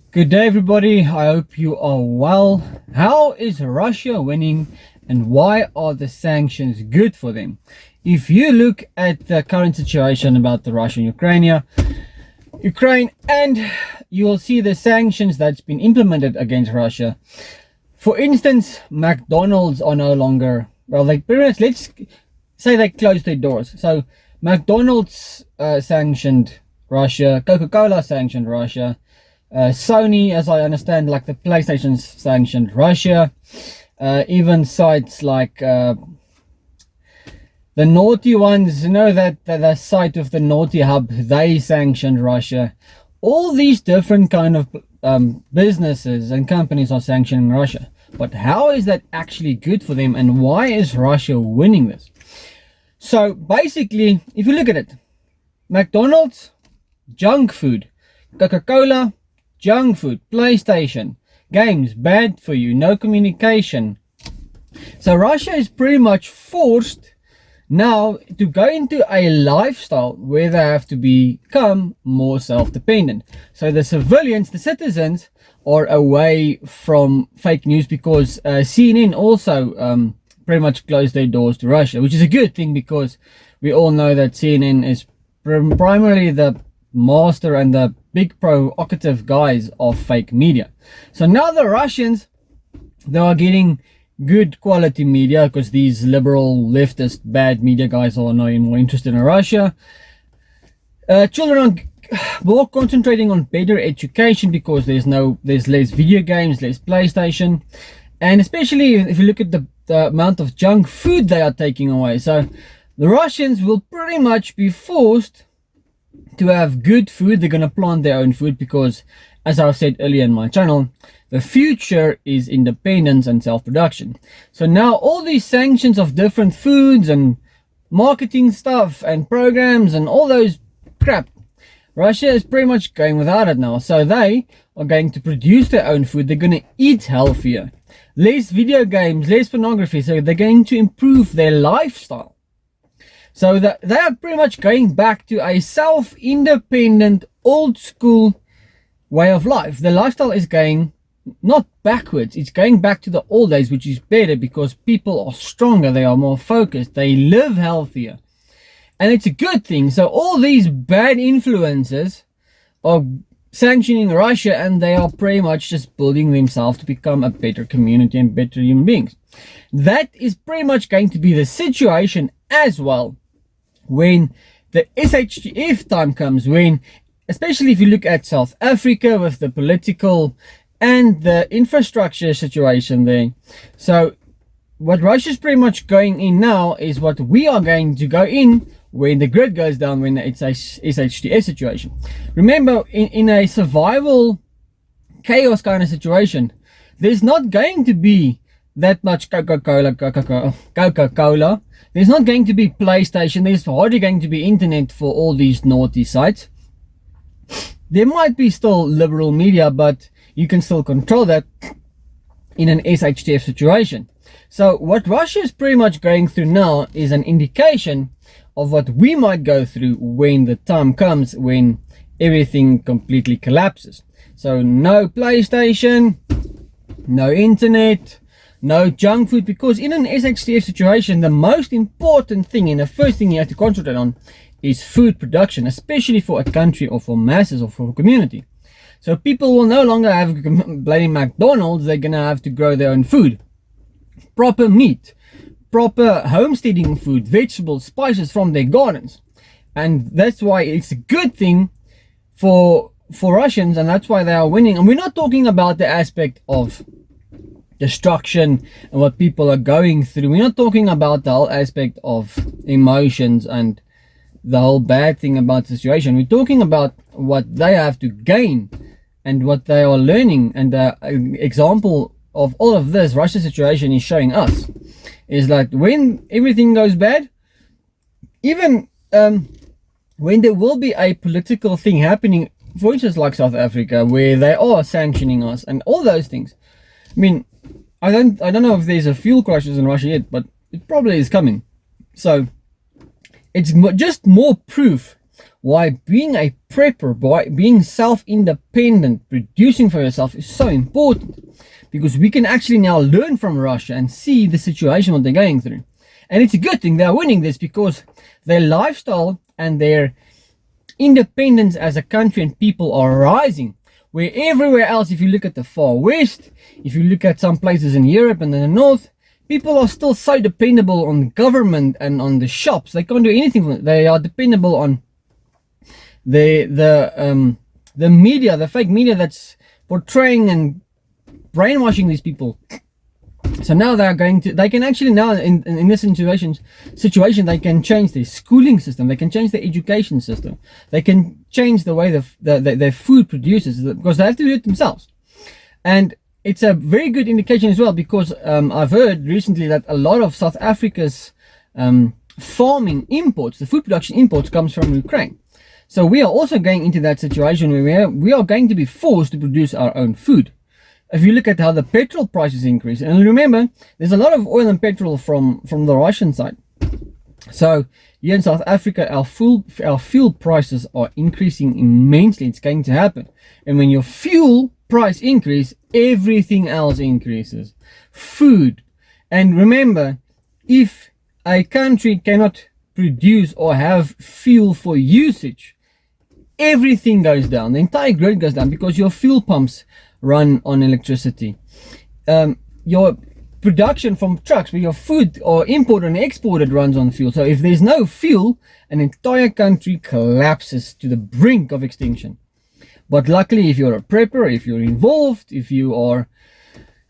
Good day, everybody. I hope you are well. How is Russia winning, and why are the sanctions good for them? If you look at the current situation about the Russia and Ukraine, and you will see the sanctions that's been implemented against Russia. For instance, McDonald's are no longer, well, like pretty much, let's say they closed their doors. So McDonald's sanctioned Russia, Coca-Cola sanctioned Russia, Sony, as I understand, like the PlayStation's sanctioned Russia. Even sites like the naughty ones, you know, that the site of the Naughty Hub, they sanctioned Russia. All these different kind of businesses and companies are sanctioning Russia. But how is that actually good for them, and why is Russia winning this? So basically, if you look at it, McDonald's, junk food; Coca-Cola, junk food; PlayStation, games, bad for you, no communication. So Russia is pretty much forced now to go into a lifestyle where they have to become more self-dependent. So the civilians, the citizens, are away from fake news, because CNN also pretty much closed their doors to Russia, which is a good thing, because we all know that CNN is primarily the master and the big provocative guys of fake media. So now the Russians, they are getting good quality media, because these liberal leftist bad media guys are now more interested in Russia. Children are more concentrating on better education, because there's less video games, less PlayStation, and especially if you look at the amount of junk food they are taking away. So the Russians will pretty much be forced to have good food. They're going to plant their own food, because, as I've said earlier in my channel, the future is independence and self-production. So now all these sanctions of different foods and marketing stuff and programs and all those crap, Russia is pretty much going without it now. So they are going to produce their own food. They're going to eat healthier, less video games, less pornography. So they're going to improve their lifestyle. So that they are pretty much going back to a self-independent, old school way of life. The lifestyle is going not backwards, it's going back to the old days, which is better, because people are stronger, they are more focused, they live healthier, and it's a good thing. So all these bad influences are sanctioning Russia, and they are pretty much just building themselves to become a better community and better human beings. That is pretty much going to be the situation as well when the SHTF time comes, when, especially if you look at South Africa with the political and the infrastructure situation there. So what Russia's pretty much going in now is what we are going to go in when the grid goes down, when it's a SHTF situation. Remember, in a survival chaos kind of situation, there's not going to be that much Coca-Cola. There's not going to be PlayStation. There's hardly going to be internet for all these naughty sites. There might be still liberal media, but you can still control that in an SHTF situation. So what Russia is pretty much going through now is an indication of what we might go through when the time comes when everything completely collapses. So no PlayStation, no internet, no junk food, because in an SHTF situation, the most important thing and the first thing you have to concentrate on is food production, especially for a country or for masses or for a community. So people will no longer have bloody McDonald's, they're gonna have to grow their own food. Proper meat, proper homesteading food, vegetables, spices from their gardens. And that's why it's a good thing for Russians, and that's why they are winning. And we're not talking about the aspect of destruction and what people are going through. We're not talking about the whole aspect of emotions and the whole bad thing about the situation. We're talking about what they have to gain and what they are learning. And the example of all of this Russia situation is showing us is that when everything goes bad, even when there will be a political thing happening, for instance like South Africa, where they are sanctioning us and all those things. I mean, I don't know if there's a fuel crisis in Russia yet, but it probably is coming. So it's just more proof why being a prepper, by being self-independent, producing for yourself is so important. Because we can actually now learn from Russia and see the situation what they're going through. And it's a good thing they're winning this, because their lifestyle and their independence as a country and people are rising. Where everywhere else, if you look at the far west, if you look at some places in Europe and in the north, people are still so dependable on the government and on the shops. They can't do anything for it. They are dependable on the media, the fake media that's portraying and brainwashing these people. So now they can actually now in this situation they can change their schooling system, they can change their education system, they can change the way their food produces, because they have to do it themselves. And it's a very good indication as well, because I've heard recently that a lot of South Africa's farming imports, the food production imports, comes from Ukraine. So we are also going into that situation where we are going to be forced to produce our own food. If you look at how the petrol prices increase, and remember, there's a lot of oil and petrol from the Russian side. So here in South Africa, our fuel prices are increasing immensely. It's going to happen. And when your fuel price increase, everything else increases. Food. And remember, if a country cannot produce or have fuel for usage, everything goes down. The entire grid goes down, because your fuel pumps run on electricity. Your production from trucks where your food or imported and exported runs on fuel. So if there's no fuel, an entire country collapses to the brink of extinction. But luckily, if you're a prepper, if you're involved, if you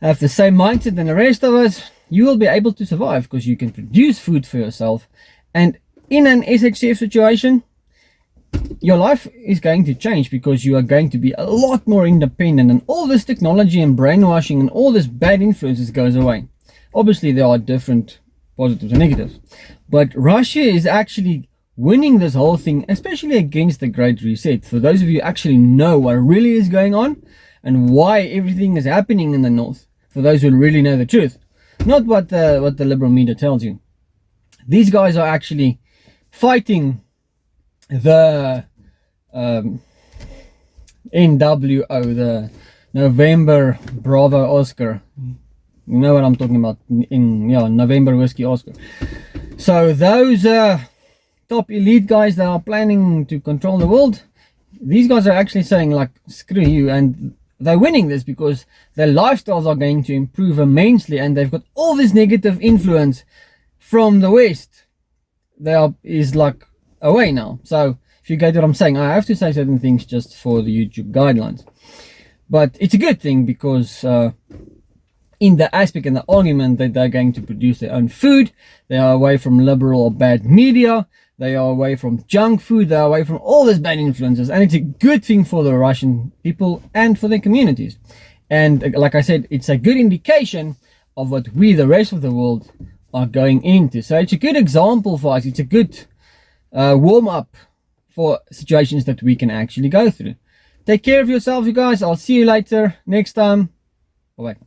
have the same mindset than the rest of us, you will be able to survive, because you can produce food for yourself. And in an SHTF situation, your life is going to change, because you are going to be a lot more independent, and all this technology and brainwashing and all this bad influences goes away. Obviously, there are different positives and negatives, but Russia is actually winning this whole thing, especially against the Great Reset. For those of you who actually know what really is going on and why everything is happening in the north, for those who really know the truth, not what the liberal media tells you. These guys are actually fighting the NWO, the November Bravo Oscar. You know what I'm talking about, November Whiskey Oscar. So those top elite guys that are planning to control the world, these guys are actually saying, like, screw you, and they're winning this because their lifestyles are going to improve immensely, and they've got all this negative influence from the West. Is like away now. So if you get what I'm saying, I have to say certain things just for the YouTube guidelines, but it's a good thing, because in the aspect and the argument that they're going to produce their own food, they are away from liberal or bad media, they are away from junk food, they are away from all these bad influences, and it's a good thing for the Russian people and for their communities. And like I said, it's a good indication of what we, the rest of the world, are going into. So it's a good example for us. It's a good warm up for situations that we can actually go through. Take care of yourselves, you guys. I'll see you later next time. Bye bye.